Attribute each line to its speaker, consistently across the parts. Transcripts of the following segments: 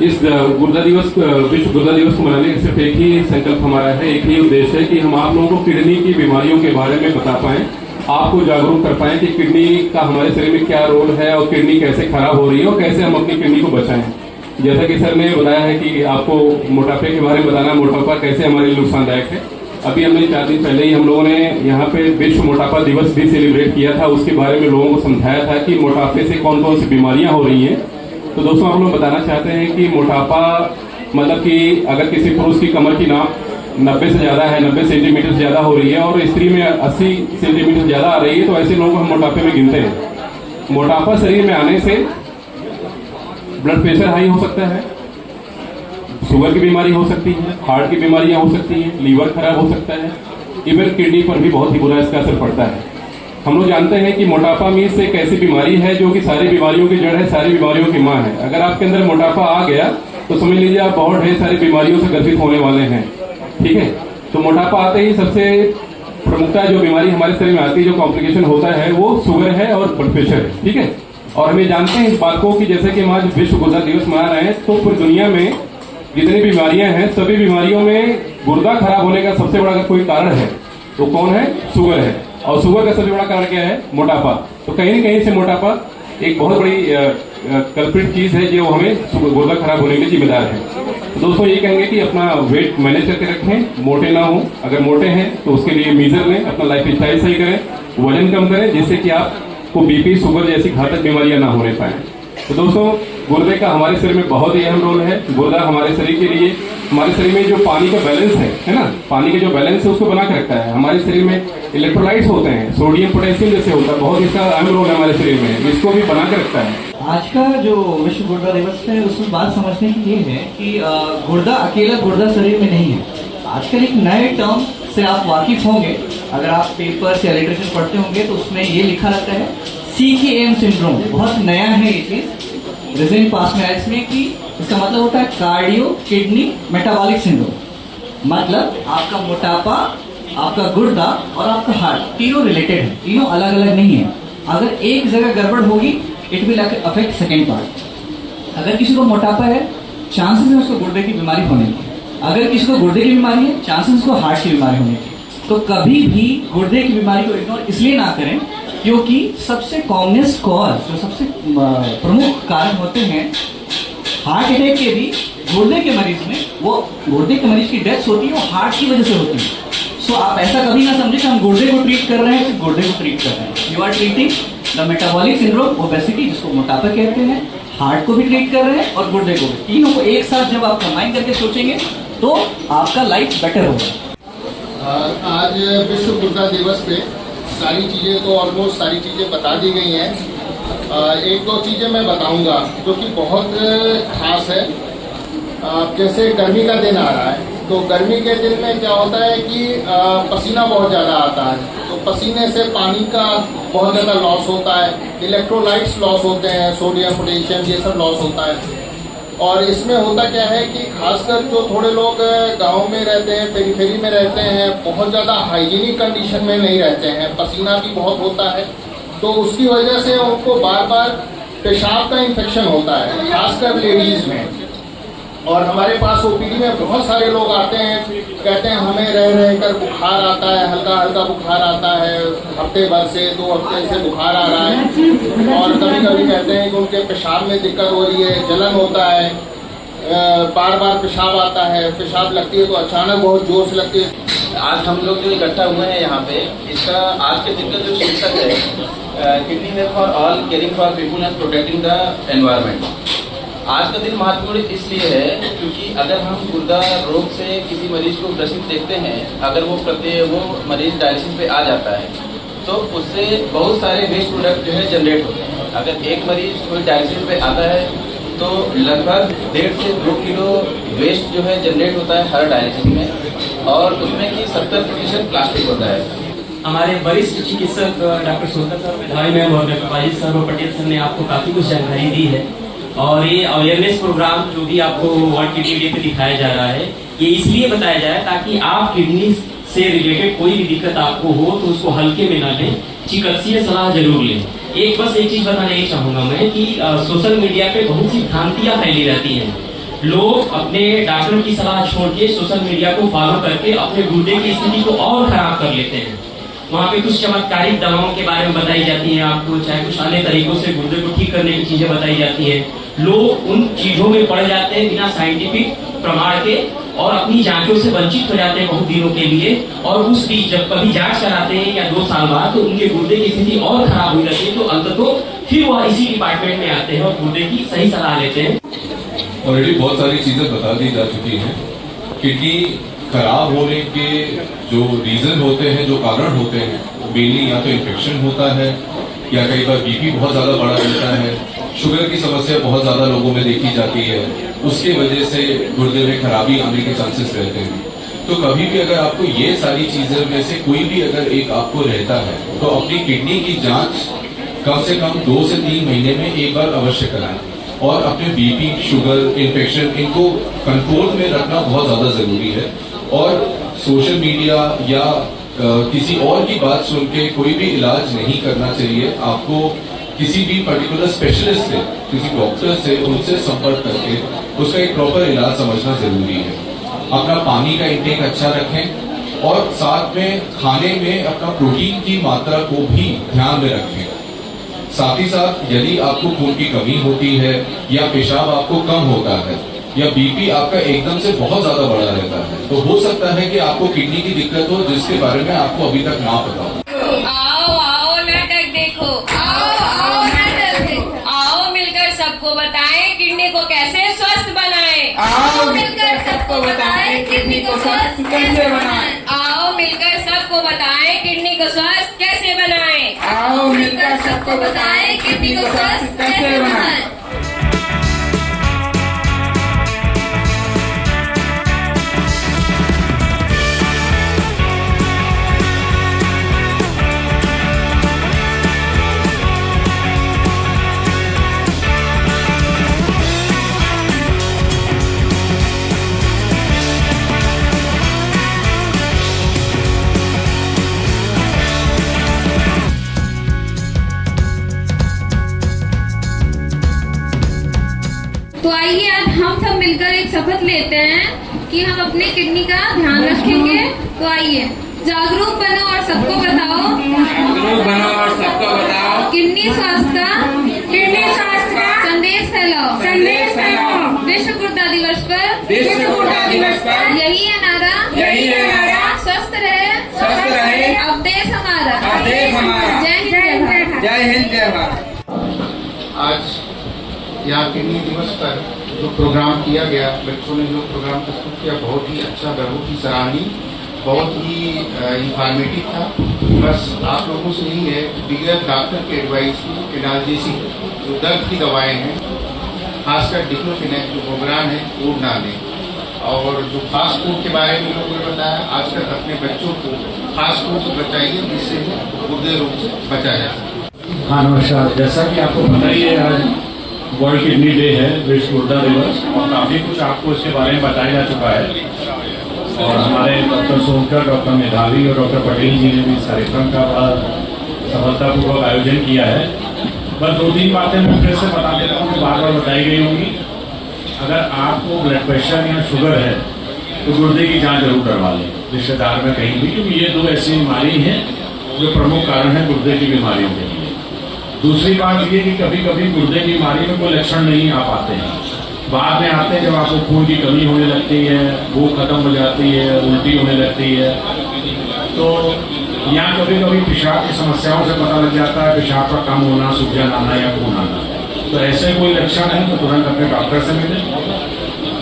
Speaker 1: इस गुर्दा दिवस विश्व गुर्दा दिवस को मनाने का सिर्फ एक ही संकल्प हमारा है, एक ही उद्देश्य है कि हम आप लोगों को किडनी की बीमारियों के बारे में बता पाएं, आपको जागरूक कर पाएं कि किडनी का हमारे शरीर में क्या रोल है और किडनी कैसे खराब हो रही है और कैसे हम अपनी किडनी को बचाएं। जैसा कि सर ने बताया है कि आपको मोटापे के बारे में बताना, मोटापा कैसे हमारे लिए नुकसानदायक है। अभी हमने 4 दिन पहले ही हम लोगों ने यहाँ पे विश्व मोटापा दिवस भी सेलिब्रेट किया था, उसके बारे में लोगों को समझाया था कि मोटापे से कौन कौन सी बीमारियां हो रही हैं। तो दोस्तों हम लोग बताना चाहते हैं कि मोटापा मतलब कि अगर किसी पुरुष की कमर की नाप 90 से ज्यादा है, 90 सेंटीमीटर से ज्यादा हो रही है और स्त्री में 80 सेंटीमीटर से ज्यादा आ रही है, तो ऐसे लोग हम मोटापे में गिनते हैं। मोटापा शरीर में आने से ब्लड प्रेशर हाई हो सकता है, शुगर की बीमारी हो सकती है, हार्ट की बीमारियां हो सकती हैं, लीवर खराब हो सकता है, इवन किडनी पर भी बहुत ही बुरा इसका असर पड़ता है। हम लोग जानते हैं कि मोटापा मीन्स एक ऐसी बीमारी है जो कि सारी बीमारियों की जड़ है, सारी बीमारियों की माँ है। अगर आपके अंदर मोटापा आ गया तो समझ लीजिए आप बहुत ढेर सारी बीमारियों से ग्रसित होने वाले हैं। ठीक है, तो मोटापा आते ही सबसे प्रमुखता जो बीमारी हमारे शरीर में आती है, जो कॉम्प्लिकेशन होता है, वो शुगर है और ब्लड प्रेशर है। ठीक है, और हमें जानते हैं इस बात को कि जैसे कि हम आज विश्व गुर्दा दिवस मना रहे हैं, तो पूरी दुनिया में जितनी बीमारियां हैं सभी बीमारियों में गुर्दा खराब होने का सबसे बड़ा अगर कोई कारण है तो कौन है? शुगर है। और शुगर का सबसे बड़ा कारण क्या है? मोटापा। तो कहीं न कहीं से मोटापा एक बहुत बड़ी कल्प्रिट चीज है जो हमें गुर्दा खराब होने के लिए जिम्मेदार है। तो दोस्तों ये कहेंगे कि अपना वेट मैनेज करके रखें, मोटे ना हो। अगर मोटे हैं तो उसके लिए मीजर लें, अपना लाइफ स्टाइल सही करें, वजन कम करें, जिससे कि आपको बीपी, शुगर जैसी घातक बीमारियां ना होने पाए। तो दोस्तों गुर्दे का हमारे शरीर में बहुत ही अहम रोल है। गुर्दा हमारे शरीर के लिए, हमारे शरीर में जो पानी का बैलेंस है ना, पानी के जो बैलेंस है उसको बना के रखता है। हमारे शरीर में इलेक्ट्रोलाइट्स होते हैं, सोडियम पोटेशियम जैसे होता है, बहुत इसका अहम रोल है हमारे शरीर में, इसको भी बना के रखता है।
Speaker 2: आज का जो विश्व गुर्दा दिवस है उसमें बात समझने की ये है कि गुर्दा अकेला गुर्दा शरीर में नहीं है। आजकल एक नए टर्म से आप वाकिफ होंगे, अगर आप पेपर या लिटरेचर पढ़ते होंगे तो उसमें ये लिखा रहता है CKM सिंड्रोम। बहुत नया है ये चीज, रिसेंट पास में इसमें कि इसका मतलब होता है कार्डियो किडनी मेटाबॉलिक सिंड्रोम। मतलब आपका मोटापा, आपका गुर्दा और आपका हार्ट तीनों रिलेटेड है, तीनों अलग अलग नहीं है। अगर एक जगह गड़बड़ होगी it will affect second part. अगर किसी को मोटापा है चांसेस है उसको गुर्दे की बीमारी होने की, अगर किसी को गुर्दे की बीमारी है चांसेस उसको हार्ट की बीमारी होने की। तो कभी भी गुर्दे की बीमारी को इग्नोर इसलिए ना करें क्योंकि सबसे कॉमनेस्ट कॉज, जो सबसे प्रमुख कारण होते हैं हार्ट अटैक के भी, गुर्दे के मरीज में वो गुर्दे के मरीज की डेथ होती है वो हार्ट की वजह से होती है। सो आप ऐसा कभी ना समझे कि हम गुर्दे को ट्रीट कर रहे हैं, सिर्फ गुर्दे को ट्रीट कर रहे हैं। You are treating the metabolic syndrome, obesity जिसको मोटापा कहते हैं, हार्ट को भी ट्रीट कर रहे हैं और गुर्दे को भी। तीनों को एक साथ जब आप कंबाइन करके सोचेंगे तो आपका लाइफ बेटर होगा।
Speaker 3: आज विश्व गुर्दा दिवस पे सारी चीज़ें तो ऑलमोस्ट सारी चीज़ें बता दी गई हैं। एक दो चीज़ें मैं बताऊंगा जो कि बहुत खास है। जैसे गर्मी का दिन आ रहा है, तो गर्मी के दिन में क्या होता है कि पसीना बहुत ज़्यादा आता है, तो पसीने से पानी का बहुत ज़्यादा लॉस होता है, इलेक्ट्रोलाइट्स लॉस होते हैं, सोडियम पोटेशियम ये सब लॉस होता है। और इसमें होता क्या है कि खासकर जो थोड़े लोग गांव में रहते हैं, पेरीफेरी में रहते हैं, बहुत ज़्यादा हाइजीनिक कंडीशन में नहीं रहते हैं, पसीना भी बहुत होता है, तो उसकी वजह से उनको बार बार पेशाब का इन्फेक्शन होता है, खासकर लेडीज़ में। और हमारे पास OPD में बहुत सारे लोग आते हैं, कहते हैं हमें रह कर बुखार आता है, हल्का हल्का बुखार आता है, हफ्ते भर से 2 हफ्ते से बुखार आ रहा है। और कभी कभी कहते हैं कि उनके पेशाब में दिक्कत हो रही है, जलन होता है, बार बार पेशाब आता है, पेशाब लगती है तो अचानक बहुत जोर से लगती है।
Speaker 4: आज हम लोग जो इकट्ठा हुए हैं यहाँ पे, इसका आज के दिन का जो शीर्षक है kidney health for all, caring for people and protecting the environment. आज का दिन महत्वपूर्ण इसलिए है क्योंकि अगर हम गुर्दा रोग से किसी मरीज को ग्रसित देखते हैं, अगर वो मरीज डायलिसिस पे आ जाता है तो उससे बहुत सारे वेस्ट प्रोडक्ट जो है जनरेट होते हैं। अगर एक मरीज कोई डायलिसिस पे आता है तो लगभग 1.5 से 2 किलो वेस्ट जो है जनरेट होता है हर डायलिसिस में, और उसमें कि 70% प्लास्टिक होता है।
Speaker 5: हमारे वरिष्ठ चिकित्सक डॉक्टर सोनकर सर, मेधावी मैम और डॉक्टर सर और पटेल सर ने आपको काफ़ी कुछ जानकारी दी है। और ये अवेयरनेस प्रोग्राम जो भी आपको वर्ल्ड किडनी डे पे दिखाया जा रहा है, ये इसलिए बताया जाए ताकि आप किडनी से रिलेटेड कोई भी दिक्कत आपको हो तो उसको हल्के में ना लें, चिकित्सीय सलाह जरूर लें। एक चीज बताना ये चाहूंगा मैं कि सोशल मीडिया पे बहुत सी भ्रांतियां फैली रहती हैं लोग अपने डॉक्टर की सलाह छोड़ के सोशल मीडिया को फॉलो करके अपने गुर्दे की स्थिति को और खराब कर लेते हैं। वहाँ पे कुछ चमत्कारिक दवाओं के बारे में बताई जाती हैं आपको, चाहे कुछ अन्य तरीकों से गुर्दे को ठीक करने की चीजें बताई जाती हैं। लोग उन चीजों में पड़ जाते हैं बिना साइंटिफिक प्रमाण के और अपनी जांचों से वंचित हो जाते हैं बहुत दिनों के लिए। और उस बीच जब कभी जांच कराते हैं या 2 साल बाद तो उनके गुर्दे की स्थिति और खराब हो जाती है, तो अंततः फिर वह इसी डिपार्टमेंट में आते हैं और गुर्दे की सही सलाह लेते हैं।
Speaker 6: ऑलरेडी बहुत सारी चीजें बता दी जा चुकी हैं। किडनी खराब होने के जो रीजन होते हैं, जो कारण होते हैं, मेनली या तो इन्फेक्शन होता है या कई बार बीपी बहुत ज्यादा बढ़ा रहता है, शुगर की समस्या बहुत ज्यादा लोगों में देखी जाती है, उसके वजह से गुर्दे में खराबी आने के चांसेस रहते हैं। तो कभी भी अगर आपको ये सारी चीजें में से कोई भी अगर एक आपको रहता है तो अपनी किडनी की जांच कम से कम 2 से 3 महीने में एक बार अवश्य कराएं और अपने बीपी, शुगर, इन्फेक्शन इनको कंट्रोल में रखना बहुत ज्यादा जरूरी है। और सोशल मीडिया या किसी और की बात सुन के कोई भी इलाज नहीं करना चाहिए। आपको किसी भी पर्टिकुलर स्पेशलिस्ट से, किसी डॉक्टर से, उनसे संपर्क करके उसका एक प्रॉपर इलाज समझना जरूरी है। अपना पानी का इंटेक अच्छा रखें और साथ में खाने में अपना प्रोटीन की मात्रा को भी ध्यान में रखें। साथ ही साथ यदि आपको खून की कमी होती है या पेशाब आपको कम होता है या बीपी आपका एकदम से बहुत ज्यादा बढ़ा रहता है तो हो सकता है कि आपको किडनी की दिक्कत हो जिसके बारे में आपको अभी तक ना पता हो।
Speaker 7: आओ आओ नाटक देखो, आओ आओ नाटक देखो, आओ मिलकर सबको बताएं किडनी को कैसे स्वस्थ बनाएं। आओ मिलकर सबको बताएं किडनी को स्वस्थ कैसे बनाएं। आओ मिलकर सबको बताएं किडनी को स्वस्थ कैसे बनाएं। आओ मिलकर सबको बताएं किडनी को स्वस्थ कैसे बनाएं। तो आइए आज हम सब मिलकर एक शपथ लेते हैं कि हम अपने किडनी का ध्यान रखेंगे। तो आइए, जागरूक बनो और सबको बताओ,
Speaker 8: जागरूक बनो और सबको बताओ,
Speaker 7: किडनी स्वास्थ्य का संदेश फैलाओ। विश्व गुर्दा दिवस पर यही है नारा, स्वस्थ रहे अब देश हमारा। जय हिंद,
Speaker 8: जय हिंद, जय भारत।
Speaker 3: आज यहाँ किडनी दिवस पर जो प्रोग्राम किया गया, बच्चों ने जो प्रोग्राम प्रस्तुत किया बहुत ही अच्छा, बहुत ही सराहनीय, बहुत ही इंफॉर्मेटिव था। बस आप लोगों से यही है, बिगैर डॉक्टर के एडवाइस की एनाल्जेसिक जो दर्द की दवाएं हैं, खासकर डिक्लोफेनेक जो प्रोग्राम है वो ना लें। और जो फास्ट फूड के बारे में लोगों ने बताया, आजकल अपने बच्चों को फास्ट फूड से बचाइए जिससे गुर्दे रोग से बचा जा सके।
Speaker 9: हाँ नमस्कार। जैसा कि आपको पता ही है आज वर्ल्ड किडनी डे है, विश्व गुर्दा दिवस, और काफ़ी कुछ आपको इसके बारे में बताया जा चुका है। और हमारे डॉक्टर सोनकर, डॉक्टर मेधावी और डॉक्टर पटेल जी ने भी इस कार्यक्रम का बड़ा सफलतापूर्वक आयोजन किया है। बस 2-3 बातें मैं फिर से बता देता हूँ जो बार बार बताई गई होंगी। अगर आपको ब्लड प्रेशर या शुगर है तो गुर्दे की जाँच जरूर करवा लें, रिश्तेदार में कहीं भी, क्योंकि ये 2 ऐसी बीमारी हैं जो प्रमुख कारण है गुर्दे की बीमारियों के लिए। दूसरी बात ये कि कभी कभी गुर्दे की बीमारी में कोई लक्षण नहीं आ पाते हैं, बाद में आते हैं जब आपको खून की कमी होने लगती है, भूख खत्म हो जाती है, उल्टी होने लगती है, तो यहाँ कभी कभी पेशाब की समस्याओं से पता लग जाता है, पेशाब का कम होना, सूजन आना या खून आना। तो ऐसे कोई लक्षण है तो तुरंत अपने डॉक्टर से मिलें।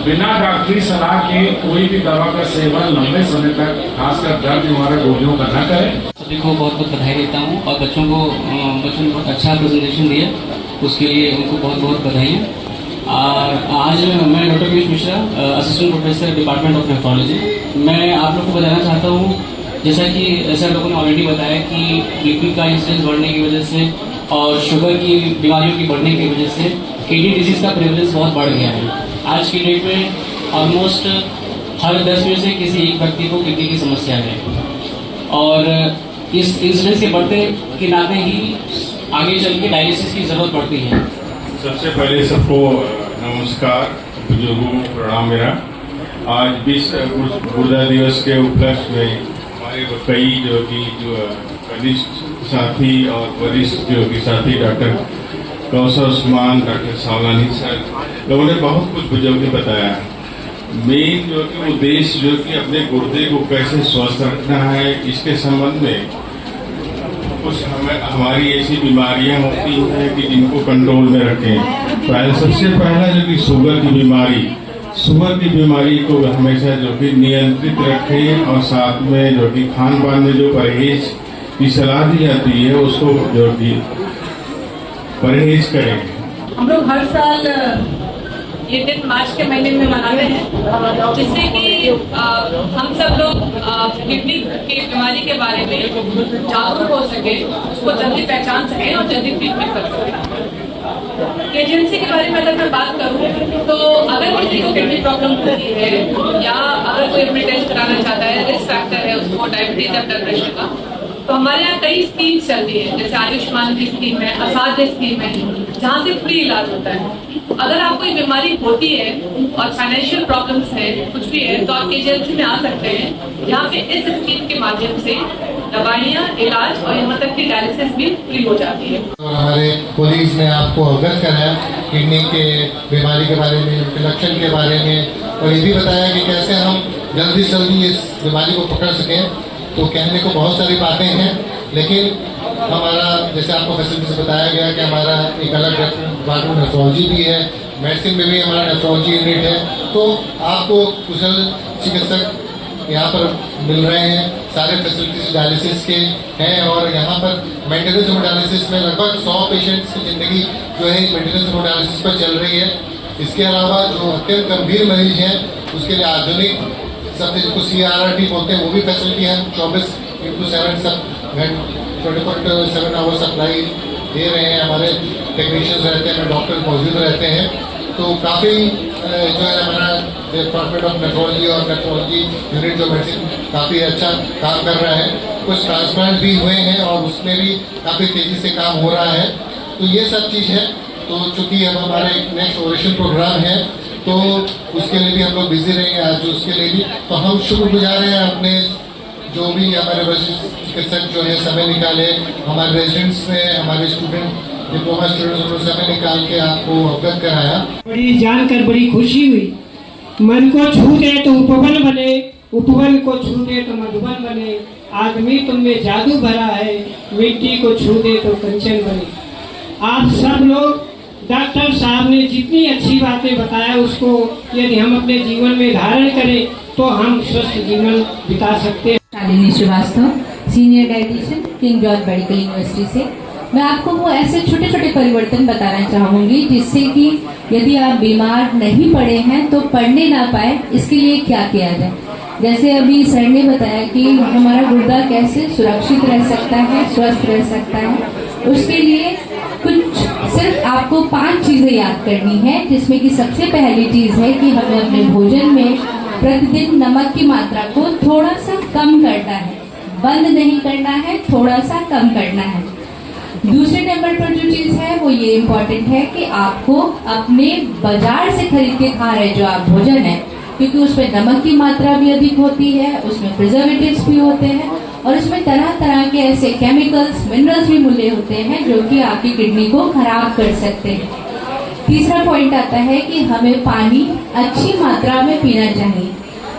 Speaker 9: बिना डॉक्टरी सलाह के कोई भी दवा का सेवन लंबे समय तक, खासकर दर्द निवारक रोगियों का न करें।
Speaker 2: सभी को बहुत बहुत बधाई देता हूँ और बच्चों ने बहुत अच्छा प्रेजेंटेशन दिया, उसके लिए उनको बहुत बहुत बधाई। और आज मैं doctor Piyush Mishra, assistant professor department of nephrology, मैं आप लोग को बताना चाहता हूँ, जैसा कि सर लोगों ने ऑलरेडी बताया कि बीपी का इंसिडेंस बढ़ने की वजह से और शुगर की बीमारियों की बढ़ने की वजह से किडनी डिजीज़ का प्रेवलेंस बहुत बढ़ गया है। आज की डेट में ऑलमोस्ट हर 10 में से किसी एक व्यक्ति को किडनी की समस्या है और इस इंसिडेंस के बढ़ते के नाते ही आगे चल के डायलिसिस की ज़रूरत पड़ती है।
Speaker 9: सबसे पहले सबको नमस्कार। बुजुर्गों को प्रणाम मेरा। आज विश्व गुर्दा दिवस के उपलक्ष्य में हमारे कई जो वरिष्ठ साथी और वरिष्ठ जो कि साथी doctor Kausar Usman, doctor Savlani sir, लोगों ने बहुत कुछ बुजुर्ग बताया। मेन जो कि उद्देश्य जो कि अपने गुर्दे को कैसे स्वस्थ रखना है, इसके संबंध में कुछ हमारी ऐसी बीमारियां होती हैं कि जिनको कंट्रोल में रखें। सबसे पहला जो कि शुगर की बीमारी को हमेशा जो कि नियंत्रित रखें और साथ में जो कि खान पान में जो परहेज की सलाह दी जाती है उसको जो कि परहेज करें।
Speaker 10: हम लोग हर साल ये दिन मार्च के महीने में मनाते हैं, जिससे कि हम सब लोग किडनी की बीमारी के बारे में जागरूक हो सके, उसको जल्दी पहचान सकें और जल्दी ट्रीटमेंट कर सकें। एजेंसी के बारे में अगर मैं बात करूँ तो अगर किसी को किडनी प्रॉब्लम होती है या अगर कोई अपने टेस्ट कराना चाहता है, रिस्क फैक्टर है उसको डायबिटीज या ब्लड प्रेशर का, तो हमारे यहाँ कई स्कीम्स चलती है, जैसे आयुष्मान की स्कीम है, असाध्य स्कीम है, जहाँ से फ्री इलाज होता है। अगर आपको कोई बीमारी होती है और फाइनेंशियल प्रॉब्लम्स है, कुछ भी है, तो आप एजेंसी में आ सकते हैं, जहाँ पे इस स्कीम के माध्यम से दवाइयाँ, इलाज और यहाँ तक की डायलिसिस भी फ्री हो जाती है।
Speaker 3: और हमारे कोलीग्स ने आपको अवगत कराया किडनी के बीमारी के बारे में, उनके लक्षण के बारे में, और ये भी बताया कि कैसे हम जल्दी से जल्दी इस बीमारी को पकड़ सकें। तो कहने को बहुत सारी बातें हैं, लेकिन हमारा जैसे आपको फैसिलिटी से बताया गया कि हमारा एक अलग डिपार्टमेंट नेफ्रोलॉजी भी है, मेडिसिन में भी हमारा नेफ्रोलॉजी यूनिट है। तो आपको कुशल चिकित्सक यहाँ पर मिल रहे हैं, सारे फैसिलिटीज डायलिसिस के हैं, और यहाँ पर मेंटेनेंस हेमोडायलिसिस में लगभग 100 पेशेंट्स की जिंदगी जो है मेंटेनेंस हेमोडायलिसिस पर चल रही है। इसके अलावा जो अत्यंत गंभीर मरीज हैं उसके लिए आधुनिक सब जिसको CRRT बोलते हैं वो भी फैसिलिटी है। 24/7 सब 24/7 आवर सप्लाई दे रहे हैं, हमारे टेक्नीशियंस रहते हैं, डॉक्टर मौजूद रहते हैं। तो काफ़ी जो है हमारा डिपार्टमेंट ऑफ नेफ्रोलॉजी और नेफ्रोलॉजी यूनिट जो मेडिसिन काफ़ी अच्छा काम कर रहा है। कुछ ट्रांसप्लांट भी हुए हैं और उसमें भी काफ़ी तेज़ी से काम हो रहा है। तो ये सब चीज़ है। तो चूँकि अब हमारा एक नेक्स्ट ओरेशन प्रोग्राम है, तो उसके लिए भी हम लोग बिजी रहेंगे आज उसके लिए भी। तो हम शुक्रगुजार हैं अपने जो भी हमारे वरिष्ठ चिकित्सक जो है समय निकाले, हमारे रेजिडेंट्स ने, हमारे स्टूडेंट डिप्लोमा स्टूडेंट्स उन्होंने समय निकाल के आपको अवगत कराया।
Speaker 11: बड़ी जानकर बड़ी खुशी हुई। मन को छू दे तो उपवन बने, उपवन को छू दे तो मधुबन बने, आदमी तुम में जादू भरा है, मिट्टी को छू दे तो कंचन बने। आप सब लोग डॉक्टर साहब ने जितनी अच्छी बातें बताया उसको यदि हम अपने जीवन में धारण करें तो हम स्वस्थ जीवन बिता सकते हैं।
Speaker 12: Shalini Srivastava, senior dietitian, King George Medical University से। मैं आपको वो ऐसे छोटे छोटे परिवर्तन बताना चाहूँगी जिससे कि यदि आप बीमार नहीं पड़े हैं तो पढ़ने ना पाए, इसके लिए क्या किया जाए। जैसे अभी सर ने बताया कि हमारा गुर्दा कैसे सुरक्षित रह सकता है, स्वस्थ रह सकता है, उसके लिए कुछ सिर्फ आपको 5 चीजें याद करनी है, जिसमें कि सबसे पहली चीज है कि हमें अपने भोजन में प्रतिदिन नमक की मात्रा को थोड़ा सा कम करना है, बंद नहीं करना है, थोड़ा सा कम करना है। दूसरे नंबर पर जो चीज है वो ये इम्पोर्टेंट है कि आपको अपने बाजार से खरीद के खा रहे जो आप भोजन है, क्योंकि उसमें नमक की मात्रा भी अधिक होती है, उसमें प्रिजर्वेटिव्स भी होते हैं और उसमें तरह तरह के ऐसे केमिकल्स, मिनरल्स भी मिले होते हैं जो कि आपकी किडनी को खराब कर सकते हैं। तीसरा पॉइंट आता है कि हमें पानी अच्छी मात्रा में पीना चाहिए।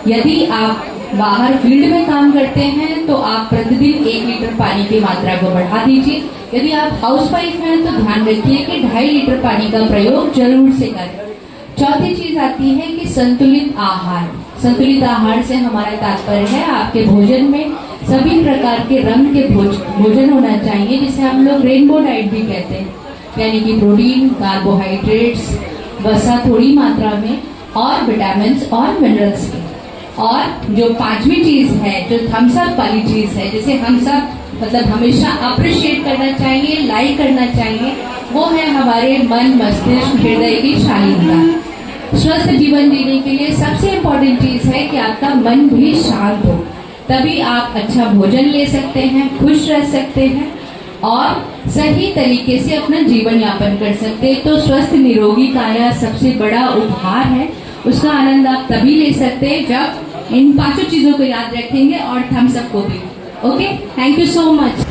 Speaker 12: यदि आप बाहर फील्ड में काम करते हैं तो आप प्रतिदिन 1 लीटर पानी की मात्रा को बढ़ा दीजिए। यदि आप हाउसवाइफ हैं तो ध्यान रखिए कि 2.5 लीटर पानी का प्रयोग जरूर से करें। चौथी चीज आती है कि संतुलित आहार। संतुलित आहार से हमारा तात्पर्य है आपके भोजन में सभी प्रकार के रंग के भोजन होना चाहिए, जिसे हम लोग रेनबो डाइट भी कहते हैं, यानी कि प्रोटीन, कार्बोहाइड्रेट्स, वसा थोड़ी मात्रा में और विटामिन और मिनरल्स की। और जो 5वीं चीज है, जो थम्स अप वाली चीज है, जिसे हम सब मतलब हमेशा अप्रिशिएट करना चाहिए, लाइक करना चाहिए, वो है हमारे मन, मस्तिष्क, हृदय की शालीनता। स्वस्थ जीवन जीने के लिए सबसे इम्पोर्टेंट चीज है कि आपका मन भी शांत हो, तभी आप अच्छा भोजन ले सकते हैं, खुश रह सकते हैं और सही तरीके से अपना जीवन यापन कर सकते हैं। तो स्वस्थ निरोगी काया सबसे बड़ा उपहार है उसका आनंद आप तभी ले सकते हैं जब इन 5 चीजों को याद रखेंगे और थम्स अप को भी। Okay, thank you so much.